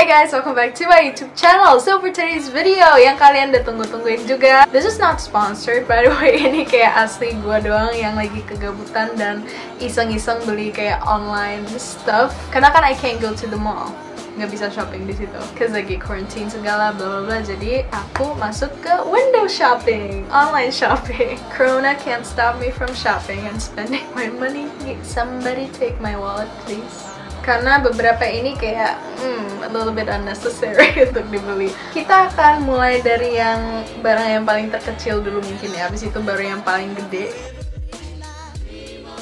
Hi guys, welcome back to my YouTube channel. So for today's video yang kalian udah tunggu-tungguin juga, this is not sponsored by the way. Ini kayak asli gue doang yang lagi kegabutan dan iseng-iseng beli kayak online stuff. Karena kan I can't go to the mall, nggak bisa shopping di situ, cause lagi quarantine segala bla bla bla. Jadi aku masuk ke window shopping, online shopping. Corona can't stop me from shopping and spending my money. Somebody take my wallet please. Karena beberapa ini kayak a little bit unnecessary untuk dibeli. Kita akan mulai dari yang barang yang paling terkecil dulu mungkin ya. Habis itu baru yang paling gede.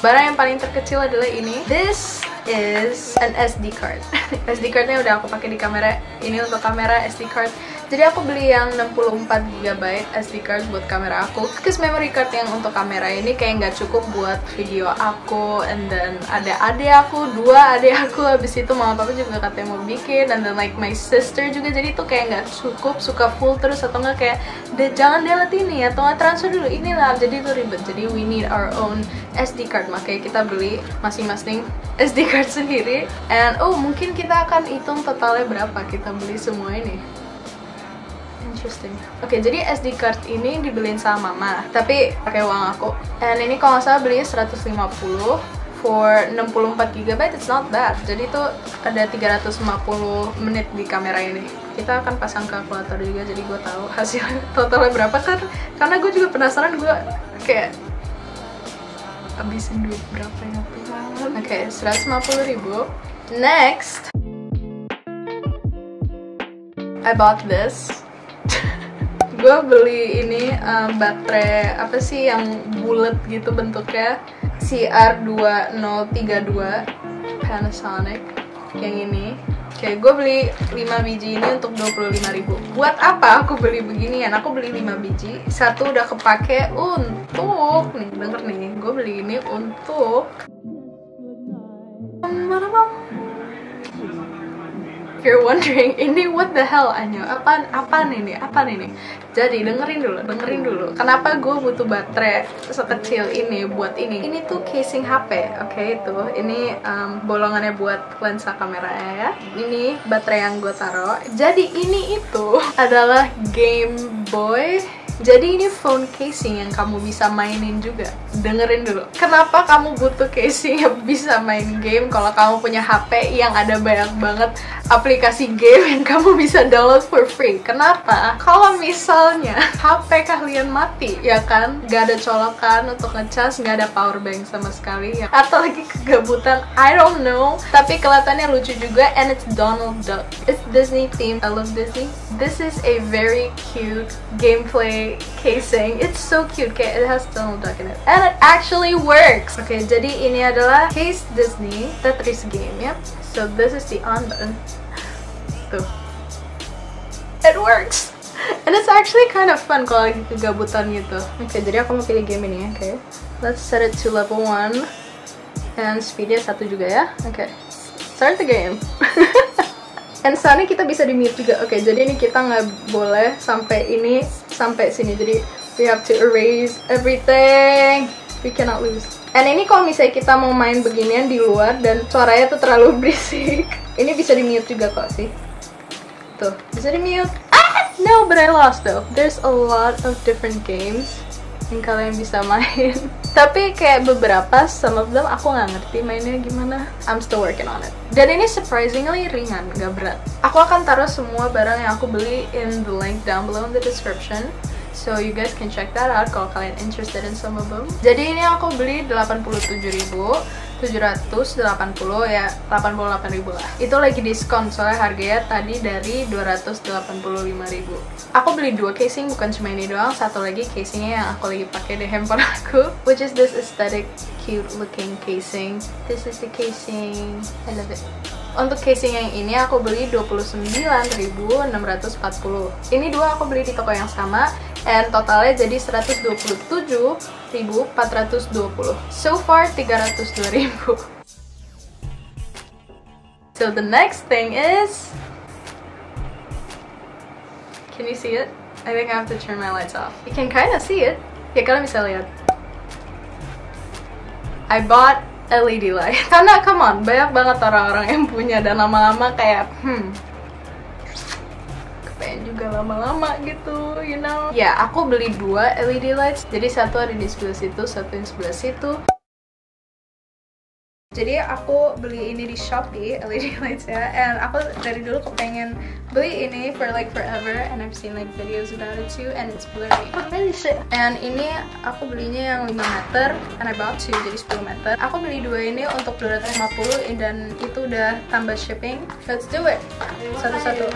Barang yang paling terkecil adalah ini. This is an SD card. SD cardnya udah aku pakai di kamera. Ini untuk kamera SD card. Jadi aku beli yang 64GB SD card buat kamera aku. Because memory card yang untuk kamera ini kayak nggak cukup buat video aku. And then ada adik aku, dua adik aku. Habis itu mama papa juga katanya mau bikin. And then like my sister juga. Jadi itu kayak nggak cukup, suka full terus atau nggak kayak jangan delete ini atau nggak transfer dulu inilah. Jadi itu ribet. Jadi we need our own SD card. Makanya kita beli masing-masing SD card sendiri. And mungkin kita akan hitung totalnya berapa kita beli semua ini. Interesting. Oke, jadi SD card ini dibeliin sama mama, tapi pakai uang aku. And ini kalau nggak salah belinya 150 for 64GB. It's not bad. Jadi itu ada 350 menit di kamera ini. Kita akan pasang kalkulator juga, jadi gue tahu hasil totalnya berapa kan? Karena gue juga penasaran, gue kayak habisin duit berapa ya Tuhan. Oke, 150.000. Next, I bought this. Gue beli ini baterai apa sih yang bulat gitu bentuknya, CR2032 Panasonic yang ini. Oke, gue beli 5 biji ini untuk 25.000. Buat apa aku beli beginian? Aku beli 5 biji, satu udah kepake untuk nih, denger nih, gue beli ini untuk you're wondering, ini what the hell Anyo? Apaan ini? Jadi dengerin dulu. Kenapa gue butuh baterai sekecil ini buat ini? Ini tuh casing HP, oke itu. Ini bolongannya buat lensa kameranya ya. Ini baterai yang gue taruh. Jadi ini itu adalah Game Boy. Jadi ini phone casing yang kamu bisa mainin juga. Dengerin dulu. Kenapa kamu butuh casing yang bisa main game kalau kamu punya HP yang ada banyak banget aplikasi game yang kamu bisa download for free? Kenapa? Kalau misalnya HP kalian mati, ya kan? Gak ada colokan untuk ngecas, gak ada power bank sama sekali ya. Atau lagi kegabutan, I don't know. Tapi kelihatannya lucu juga, and it's Donald Duck. It's Disney themed. I love Disney. This is a very cute gameplay casing. It's so cute. Okay, it has Donald Duck in it, and it actually works. Okay, jadi ini adalah case Disney Tetris game ya. So this is the on button. Tuh, it works, and it's actually kind of fun kalau lagi kegabutan gitu. Okay, jadi aku mau pilih game ini. Okay, let's set it to level 1 and speednya 1 juga ya. Okay, start the game. And soalnya kita bisa di mute juga. Oke, jadi ini kita nggak boleh sampai sini. Jadi we have to erase everything. We cannot lose. And ini kalau misalnya kita mau main beginian di luar dan suaranya tuh terlalu berisik, ini bisa di mute juga kok sih. Tuh, bisa di mute. No, but I lost though. There's a lot of different games yang kalian bisa main. Tapi kayak beberapa, some of them aku nggak ngerti mainnya gimana. I'm still working on it. Dan ini surprisingly ringan, nggak berat. Aku akan taruh semua barang yang aku beli in the link down below in the description. So you guys can check that out kalau kalian interested in some of them. Jadi ini aku beli 87.780 ya, 88.000 lah. Itu lagi diskon soalnya harganya tadi dari 285.000. Aku beli 2 casing, bukan cuma ini doang. Satu lagi casingnya yang aku lagi pakai di handphone aku, which is this aesthetic cute looking casing. This is the casing. I love it. Untuk casing yang ini aku beli 29.640. Ini dua aku beli di toko yang sama, and totalnya jadi 127.420. So far 302.000. So the next thing is, can you see it? I think I have to turn my lights off. You can kind of see it. Ya kalian bisa lihat. I bought LED light. Karena come on, banyak banget orang-orang yang punya dan lama-lama kayak juga lama-lama gitu, you know. Ya, aku beli 2 LED lights. Jadi satu ada di sebelah situ, satu yang sebelah situ. Jadi aku beli ini di Shopee, LED lights ya, and aku dari dulu kepengen beli ini for like forever, and I've seen like videos about it too, and it's blurry. And ini aku belinya yang 5 meter, and I bought 2, jadi 10 meter. Aku beli 2 ini untuk 250, dan itu udah tambah shipping. Let's do it. Satu-satu.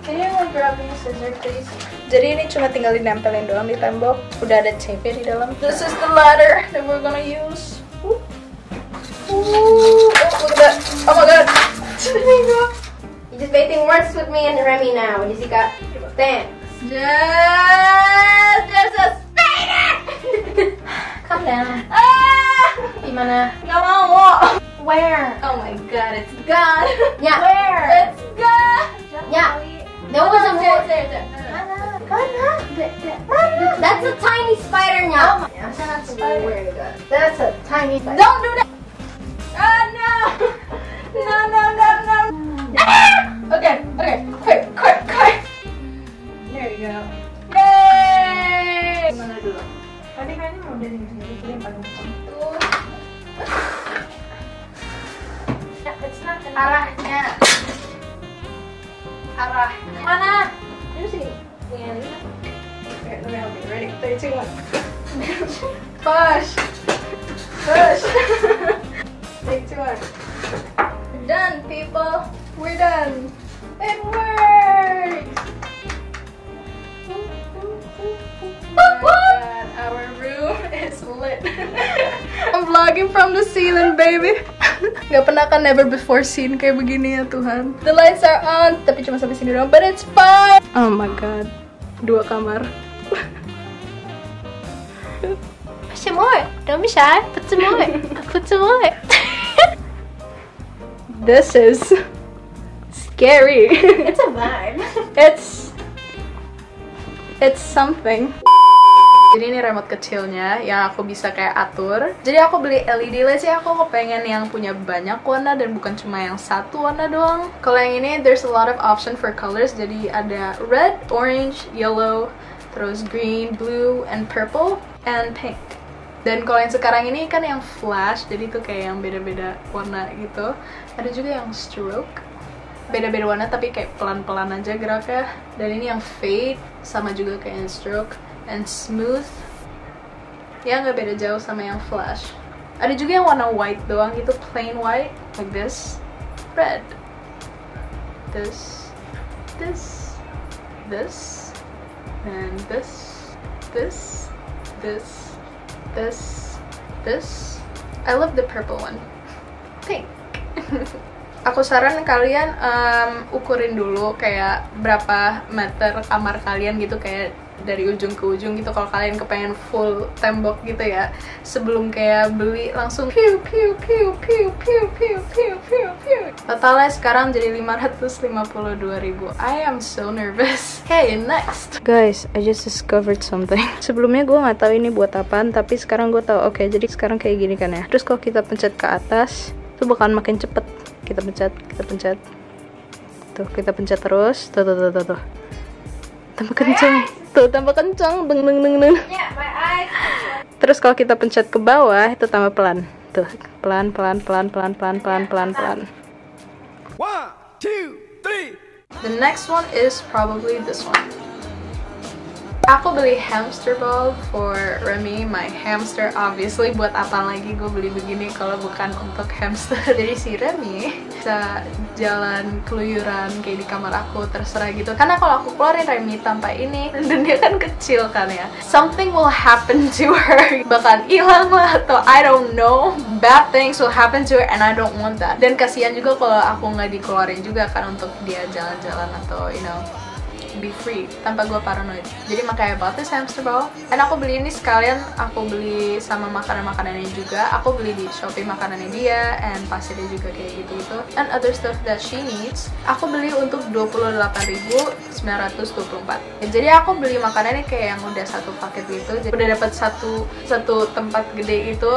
Can you like grab me a scissor please? Jadi ini cuma tinggal dinempelin doang di tembok. Udah ada tape di dalam. This is the ladder that we're gonna use. Oh, look at that. Oh my god. You're just debating words with me and Remy now, Jessica. Thanks. There's a spider! Calm down. Gimana? Gak mau. Where? Oh my god, it's gone. Yeah. Where? It's gone. Yeah. There was a more. There. That's a tiny spider now. That's not a spider. That's a tiny spider. Don't do that. Oh no. No. Okay. Quick. There you go. Yay! Gimana dulu? Tadi kayaknya mau dari sini, jadi yang paling depan. It's not arahnya. Arah mana? Ini sih. Okay, let me help you. Ready? 3, 2, 1. Push. 3, 2, 1. We're done, people. We're done. It works. Oh my god, our room is lit. I'm vlogging from the ceiling, baby. Gak pernah kan, never before seen kayak begini ya Tuhan. The lights are on, tapi cuma sampai sini doang, but it's fine. Oh my god, 2 kamar. Put some more. Don't be shy. Put some more. Put some more. This is scary. It's a vibe. It's something. Jadi ini remote kecilnya yang aku bisa kayak atur. Jadi aku beli LED lights ya, aku kepengen yang punya banyak warna dan bukan cuma yang satu warna doang. Kalau yang ini there's a lot of option for colors. Jadi ada red, orange, yellow, terus green, blue, and purple, and pink. Dan kalau yang sekarang ini kan yang flash, jadi tuh kayak yang beda-beda warna gitu. Ada juga yang stroke, beda-beda warna tapi kayak pelan-pelan aja geraknya. Dan ini yang fade, sama juga kayak yang stroke. And smooth, ya nggak beda jauh sama yang flash. Ada juga yang warna white doang gitu, plain white, like this, red, this, and this. I love the purple one. Pink. Aku saran kalian ukurin dulu kayak berapa meter kamar kalian gitu, kayak dari ujung ke ujung gitu kalau kalian kepengen full tembok gitu ya, sebelum kayak beli langsung piu. Totalnya sekarang jadi 552.000. I am so nervous. Okay, next. Guys, I just discovered something. Sebelumnya gue nggak tahu ini buat apaan, tapi sekarang gue tahu. Oke, jadi sekarang kayak gini kan ya. Terus kalau kita pencet ke atas, itu bakalan makin cepet. Kita pencet. Tuh, kita pencet terus. Tuh. Tambah kenceng. Tuh, tambah kenceng. Deng. Yeah, my eyes. Terus kalau kita pencet ke bawah, itu tambah pelan. Tuh, pelan. 1, 2, 3. The next one is probably this one. Aku beli hamster ball for Remy, my hamster. Obviously, buat apa lagi gue beli begini kalau bukan untuk hamster. Jadi si Remy bisa jalan keluyuran kayak di kamar aku, terserah gitu. Karena kalau aku keluarin Remy tanpa ini, dan dia kan kecil kan ya, something will happen to her. Bakal hilang lah, atau I don't know, bad things will happen to her, and I don't want that. Dan kasihan juga kalau aku nggak dikeluarin juga kan untuk dia jalan-jalan atau you know, be free tanpa gue paranoid. Jadi makanya I bought this hamster ball. And aku beli ini sekalian aku beli sama makanan-makanannya juga. Aku beli di Shopee makanannya dia, and pasti dia juga kayak gitu-gitu. And other stuff that she needs. Aku beli untuk 28.924. Ya, jadi aku beli makanannya kayak yang udah satu paket gitu. Jadi udah dapat satu tempat gede itu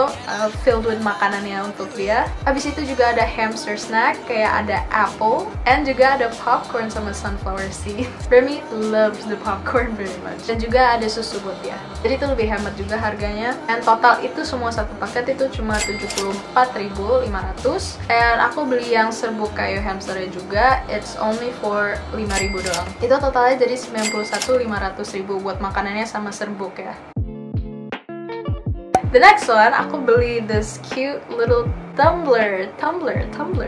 filled with makanannya untuk dia. Habis itu juga ada hamster snack, kayak ada apple, and juga ada popcorn sama sunflower seeds. Remy loves the popcorn very much. Dan juga ada susu buat dia. Jadi itu lebih hemat juga harganya. And total itu semua satu paket itu cuma 74.500. And aku beli yang serbuk kayu hamsternya juga, it's only for 5.000 doang. Itu totalnya jadi 91.500.000 buat makanannya sama serbuk ya. The next one, aku beli this cute little tumbler.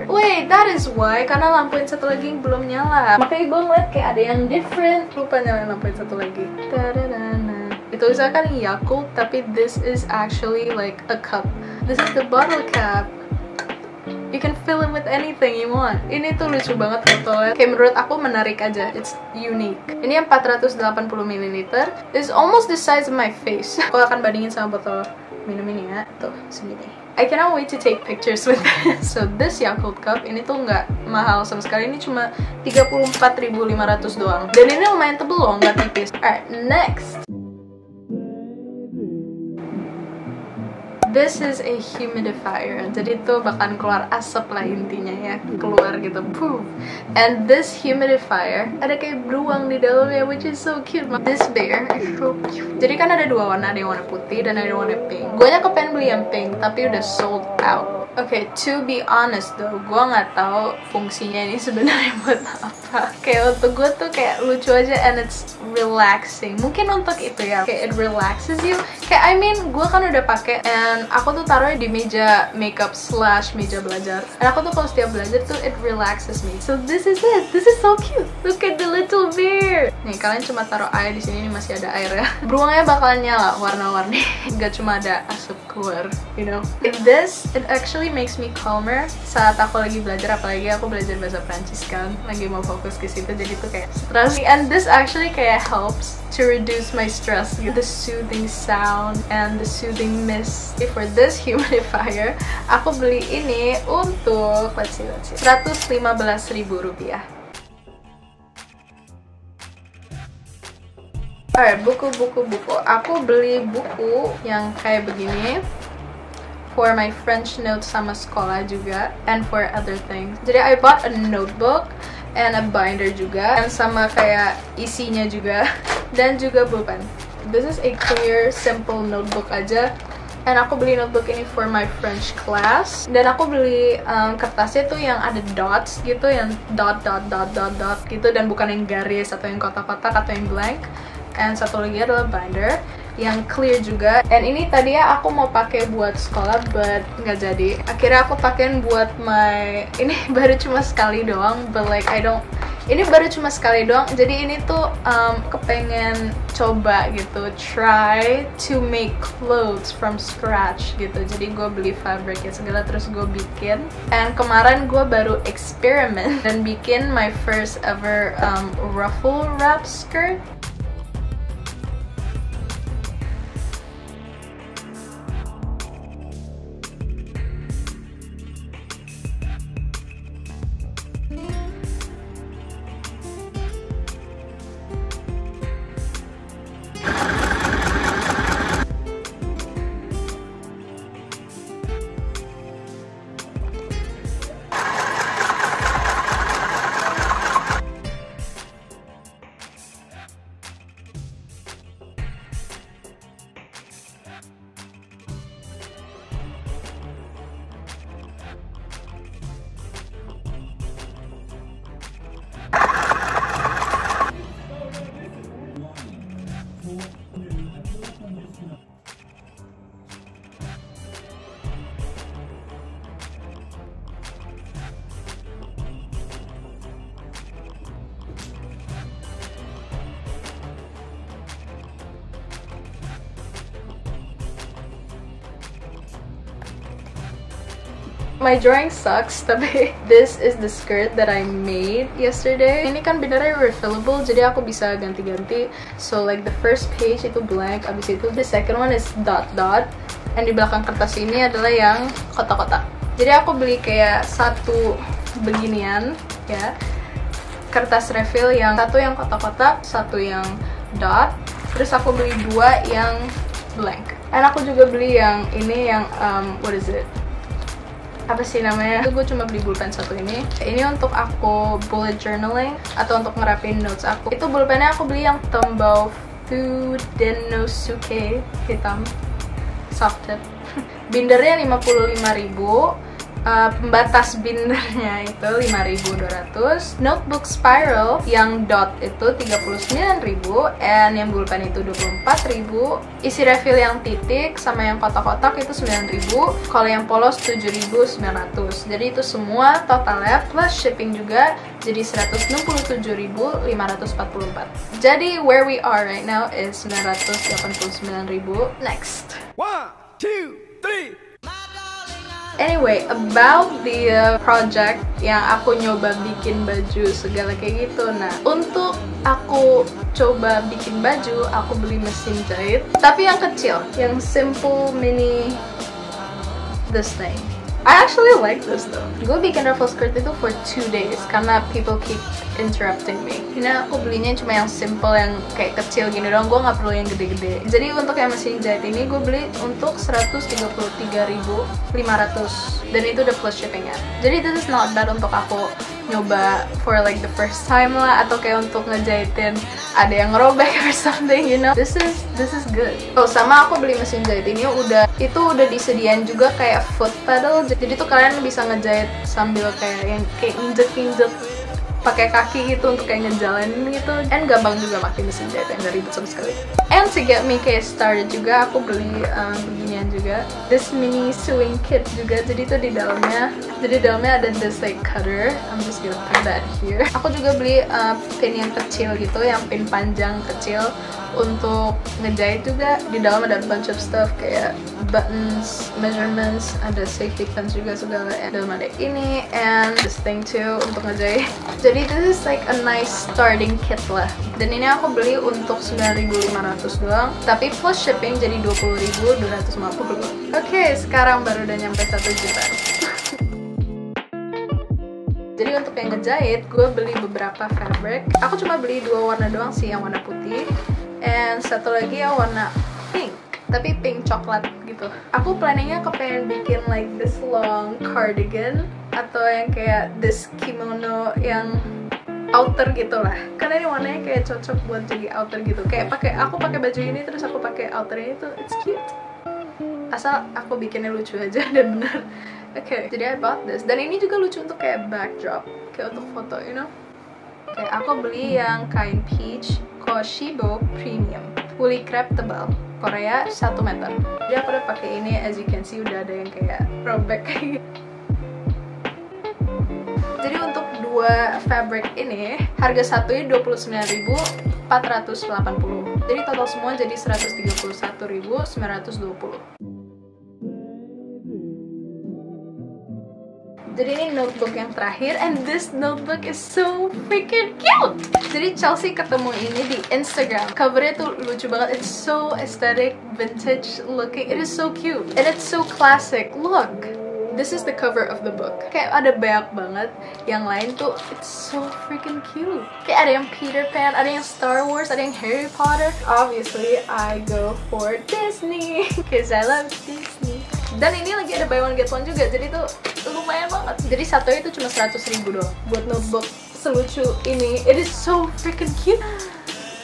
Wait, that is why, karena lampu yang satu lagi belum nyala. Makanya gue ngeliat kayak ada yang different. Lupa nyalain lampu yang satu lagi. Ta-da-da-da. Itu misalkan Yakult, tapi this is actually like a cup. This is the bottle cap. You can fill it with anything you want. Ini tuh lucu banget botolnya. Kayak menurut aku menarik aja. It's unique. Ini yang 480 ml. It's almost the size of my face. Aku akan bandingin sama botol minum ini ya. Tuh, segini. I cannot wait to take pictures with this. So this Yakult cup ini tuh nggak mahal sama sekali. Ini cuma 34.500 doang. Dan ini lumayan tebel loh, nggak tipis. Alright, next. This is a humidifier. Jadi tuh bakalan keluar asap lah intinya ya, keluar gitu, poof. And this humidifier ada kayak beruang di dalamnya, which is so cute. This bear is so cute. Jadi kan ada dua warna, ada yang warna putih dan ada yang warna pink. Gue kepengen beli yang pink, tapi udah sold out. Okay, to be honest though, gue nggak tahu fungsinya ini sebenarnya buat apa. Kayak untuk gue tuh kayak lucu aja, and it's relaxing. Mungkin untuk itu ya, kayak it relaxes you. Kayak I mean, gue kan udah pakai, and aku tuh taruhnya di meja makeup / meja belajar. Dan aku tuh kalau setiap belajar tuh it relaxes me. So this is it. This is so cute. Look at the little bear. Nih kalian cuma taruh air di sini, masih ada air ya. Beruangnya bakalan nyala warna-warni. Gak cuma ada asap keluar, you know. It actually makes me calmer saat aku lagi belajar, apalagi aku belajar bahasa Prancis kan, lagi mau fokus ke situ, jadi tuh kayak stress. And this actually kayak helps to reduce my stress. The soothing sound and the soothing mist. For this humidifier, aku beli ini untuk let's see, Rp115.000. Alright, buku. Aku beli buku yang kayak begini for my French notes sama sekolah juga, and for other things. Jadi I bought a notebook and a binder juga, and sama kayak isinya juga, dan juga pulpen. This is a clear, simple notebook aja. And aku beli notebook ini for my French class. Dan aku beli kertasnya tuh yang ada dots gitu, yang dot gitu, dan bukan yang garis atau yang kotak-kotak atau yang blank. And satu lagi adalah binder yang clear juga. And ini tadi ya aku mau pakai buat sekolah, but nggak jadi. Akhirnya aku pakein buat ini baru cuma sekali doang, but like ini baru cuma sekali doang. Jadi ini tuh kepengen coba gitu, try to make clothes from scratch gitu. Jadi gue beli fabric ya segala, terus gue bikin. And kemarin gue baru eksperimen dan bikin my first ever ruffle wrap skirt. My drawing sucks, tapi this is the skirt that I made yesterday. Ini kan bindernya refillable, jadi aku bisa ganti-ganti. So like the first page itu blank, abis itu the second one is dot-dot, and di belakang kertas ini adalah yang kotak-kotak. Jadi aku beli kayak satu beginian ya, kertas refill yang satu yang kotak-kotak, satu yang dot, terus aku beli dua yang blank. Dan aku juga beli yang ini yang what is it? Apa sih namanya? Itu gue cuma beli pulpen satu ini. Ini untuk aku bullet journaling atau untuk ngerapin notes aku. Itu pulpennya aku beli yang Tombow Fudenosuke hitam, soft tip. Bindernya 55.000. Pembatas bindernya itu 5.200. Notebook spiral yang dot itu 39.000, and yang bulpen itu 24.000. Isi refill yang titik sama yang kotak-kotak itu 9.000. Kalau yang polos 7.900. Jadi itu semua totalnya plus shipping juga jadi 167.544. Jadi where we are right now is 989.000. Next. 1, 2, 3. Anyway, about the project yang aku nyoba bikin baju segala kayak gitu. Nah, untuk aku coba bikin baju, aku beli mesin jahit, tapi yang kecil, yang simple mini this thing. I actually like this though. Gue bikin ruffle skirt itu for 2 days karena people keep interrupting me. Ini aku belinya cuma yang simple, yang kayak kecil gini doang. Gue nggak perlu yang gede-gede. Jadi untuk yang mesin jahit ini gue beli untuk 133.500, dan itu udah plus shippingnya. Jadi this is not bad untuk aku nyoba for like the first time lah, atau kayak untuk ngejahitin ada yang ngerobek or something, you know. This is good. Oh, sama aku beli mesin jahit ini udah disediain juga kayak foot pedal. Jadi tuh kalian bisa ngejahit sambil kayak injek-injek pakai kaki gitu untuk kayak ngejalanin gitu. And gampang juga pakai mesin jahit, yang gak ribet sama sekali. And to get me kayak started juga, aku beli beginian juga, this mini sewing kit juga. Jadi tuh di dalamnya ada this like cutter. I'm just gonna put that here. Aku juga beli pin yang kecil gitu, yang pin panjang kecil untuk ngejahit juga. Di dalam ada bunch of stuff kayak buttons, measurements, ada safety pins juga segala. Dalam ada ini and this thing too untuk ngejahit. Jadi this is like a nice starting kit lah. Dan ini aku beli untuk 9.500 doang, tapi plus shipping jadi 20.250. Oke, sekarang baru udah nyampe 1 juta. Jadi untuk yang ngejahit, gue beli beberapa fabric. Aku cuma beli 2 warna doang sih, yang warna putih and satu lagi yang warna pink, tapi pink coklat gitu. Aku planningnya kepengen bikin like this long cardigan atau yang kayak this kimono yang outer gitu lah. Karena ini warnanya kayak cocok buat jadi outer gitu. Kayak aku pakai baju ini terus aku pakai outer ini tuh, it's cute. Asal aku bikinnya lucu aja dan benar. Oke, jadi I bought this. Dan ini juga lucu untuk kayak backdrop, kayak untuk foto, you know. Kayak aku beli yang kain peach Koshibo Premium, woolly crepe tebal, Korea 1 meter. Jadi aku udah pakai ini, as you can see udah ada yang kayak robek kayak gitu. Jadi untuk 2 fabric ini, harga satunya 29.480. Jadi total semua jadi 131.920. Jadi ini notebook yang terakhir, and this notebook is so freaking cute. Jadi Chelsea ketemu ini di Instagram. Covernya tuh lucu banget. It's so aesthetic, vintage looking. It is so cute and it's so classic. Look, this is the cover of the book. Kayak ada banyak banget. Yang lain tuh it's so freaking cute. Kayak ada yang Peter Pan, ada yang Star Wars, ada yang Harry Potter. Obviously, I go for Disney because I love Disney. Dan ini lagi ada buy one get one juga, jadi tuh lumayan banget. Jadi satunya itu cuma 100.000 doang buat notebook selucu ini. It is so freaking cute.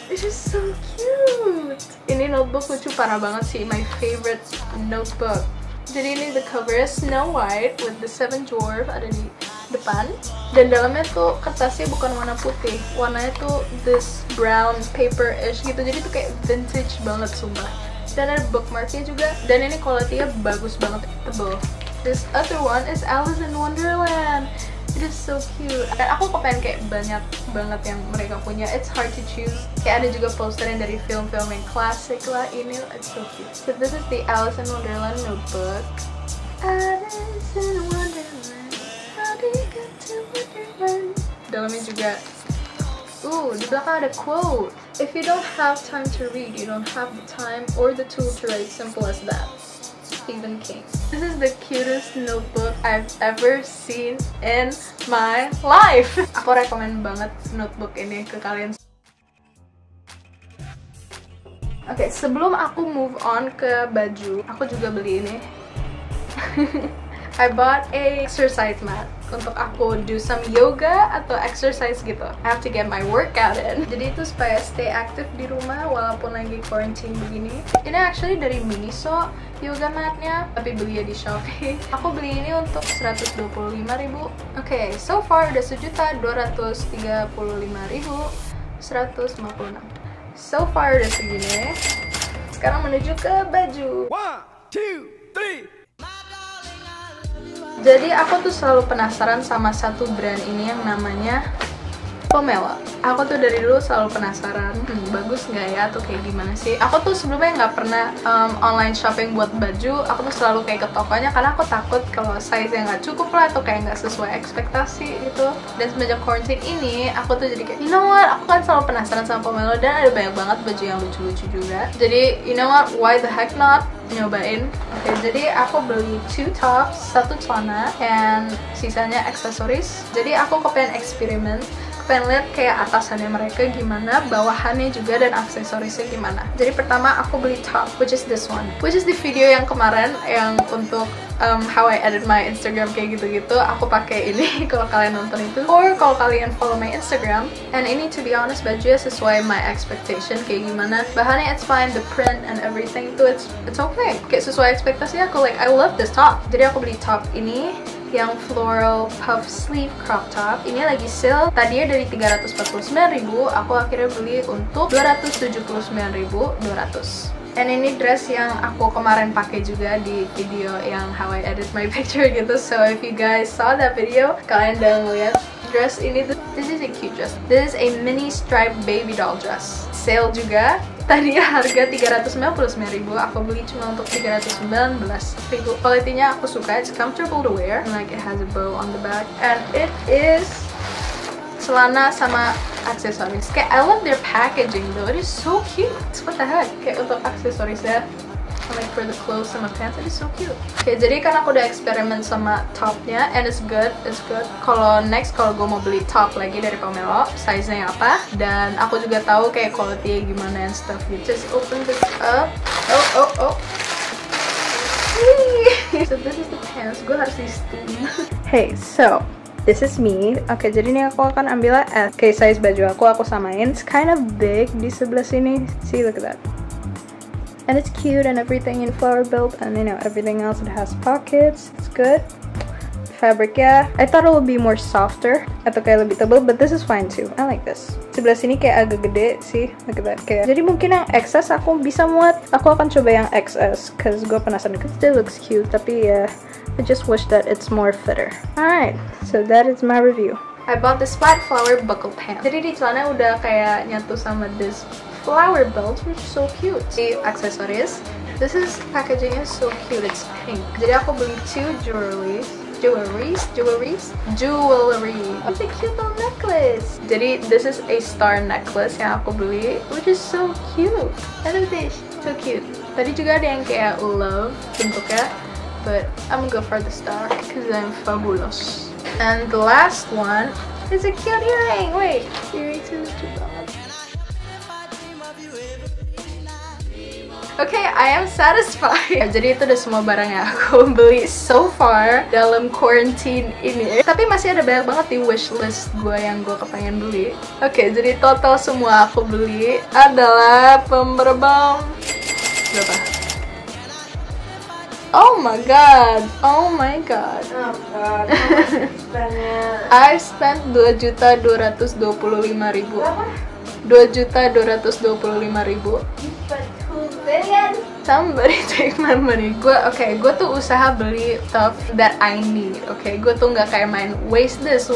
It is so cute. Ini notebook lucu parah banget sih, my favorite notebook. Jadi ini the cover Snow White with the 7 dwarf ada di depan. Dan dalamnya tuh kertasnya bukan warna putih, warnanya tuh this brown paper-ish gitu. Jadi tuh kayak vintage banget sumpah. Dan ada bookmarknya juga, dan ini quality-nya bagus banget, tebel. This other one is Alice in Wonderland. It is so cute. Dan aku kepengen kayak banyak banget yang mereka punya. It's hard to choose. Kayak ada juga poster yang dari film-film yang klasik lah. Ini it's so cute. So this is the Alice in Wonderland notebook. Alice in Wonderland. dalamnya juga. Di belakang ada quote. If you don't have time to read, you don't have the time or the tool to write. Simple as that. Stephen King. This is the cutest notebook I've ever seen in my life. Aku rekomen banget notebook ini ke kalian. Oke, sebelum aku move on ke baju, aku juga beli ini. I bought a exercise mat untuk aku do some yoga atau exercise gitu. I have to get my workout in. Jadi itu supaya stay active di rumah walaupun lagi quarantine begini. Ini actually dari Miniso yoga matnya, tapi beli di Shopee. Aku beli ini untuk 125.000. Oke, so far udah 1.235.156. So far udah segini. Sekarang menuju ke baju. 1, 2, 3. Jadi aku tuh selalu penasaran sama satu brand ini yang namanya Pomelo. Aku tuh dari dulu selalu penasaran, bagus nggak ya atau kayak gimana sih. Aku tuh sebelumnya nggak pernah online shopping buat baju. Aku tuh selalu kayak ke tokonya karena aku takut kalau size-nya nggak cukup lah atau kayak nggak sesuai ekspektasi gitu. Dan semenjak quarantine ini, aku tuh jadi kayak, you know what, aku kan selalu penasaran sama Pomelo dan ada banyak banget baju yang lucu-lucu juga. Jadi, you know what, why the heck not? Nyobain. Oke, jadi aku beli 2 tops, 1 celana, and sisanya aksesoris. Jadi aku kepengen eksperimen, pengen lihat kayak atasannya mereka gimana, bawahannya juga, dan aksesorisnya gimana. Jadi pertama aku beli top, which is this one, which is di video yang kemarin yang untuk how I edit my Instagram kayak gitu-gitu. Aku pakai ini kalau kalian nonton itu, or kalau kalian follow my Instagram. And ini to be honest bajunya sesuai my expectation kayak gimana. Bahannya it's fine, the print and everything itu it's okay. Kayak sesuai ekspektasi aku, like I love this top. Jadi aku beli top ini yang floral puff sleeve crop top. Ini lagi sale, tadinya dari 349.000, aku akhirnya beli untuk 279.200. And ini dress yang aku kemarin pakai juga di video yang how I edit my picture gitu. So if you guys saw that video, kalian udah ngeliat dress ini tuh. This is a cute dress. This is a mini striped baby doll dress. Sale juga. Tadinya harga 399.000, aku beli cuma untuk 319.000. Quality-nya aku suka, it's comfortable to wear, and like it has a bow on the back, and it is celana sama aksesoris. Kayak I love their packaging though, it is so cute. What the heck? Kayak untuk aksesorisnya, like for the clothes sama pants, it is so cute. Oke, jadi kan aku udah eksperimen sama topnya, and it's good. Kalau next kalau gue mau beli top lagi dari Pomelo, size-nya apa, dan aku juga tahu kayak quality gimana and stuff gitu. Just open this up. Oh. So this is the pants. Gue harus di steam. Hey, so this is me. Oke, jadi ini aku akan ambil S. Oke, size baju aku samain. It's kind of big di sebelah sini. See, look at that. And it's cute and everything in flower belt, and you know everything else. It has pockets. It's good. Fabric, yeah, I thought it would be more softer atau kayak lebih tebal, but this is fine too. I like this. Sebelah sini kayak agak gede sih, look at that. Kayak, jadi mungkin yang XS aku bisa muat. Aku akan coba yang XS, cause gue penasaran, cause it looks cute. Tapi ya, I just wish that it's more fitter. Alright, so that is my review. I bought this flat flower buckle pants. Jadi di celana udah kayak nyatu sama this flower belt, which is so cute. The accessories. This is packagingnya so cute. It's pink. Jadi aku beli 2 jewelry. It's a cute little necklace. Jadi this is a star necklace yang aku beli, which is so cute. I love this, so cute. Tadi juga ada yang kayak love bentuknya, but I'm gonna go for the star because I'm fabulous. And the last one is a cute earring. Wait, earrings is too bad. Oke, I am satisfied. Jadi itu udah semua barang yang aku beli so far dalam quarantine ini. Tapi masih ada banyak banget di wishlist gue yang gue kepengen beli. Oke, jadi total semua aku beli adalah berapa? Oh my god. Oh god. I spent 2.225.000. 2.225.000. Somebody take my money. Gue tuh usaha beli stuff that I need. Gue tuh nggak kayak main waste this,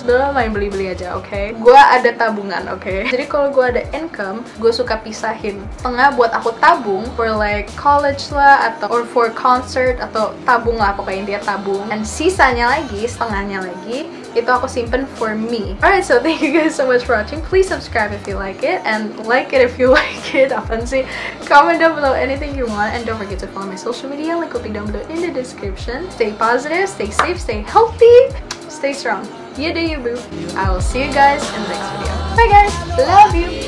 belum main beli aja. Gue ada tabungan. Jadi kalau gue ada income, gue suka pisahin tengah buat aku tabung for like college lah, atau or for concert, atau tabung lah, pokoknya dia tabung. Dan sisanya lagi, setengahnya lagi Itu aku simpen for me. Alright, so thank you guys so much for watching. Please subscribe if you like it, and like it if you like it. Apaan sih? Comment down below anything you want, and don't forget to follow my social media. Link will be down below in the description. Stay positive, stay safe, stay healthy, stay strong. You do you, boo. I will see you guys in the next video. Bye guys, love you.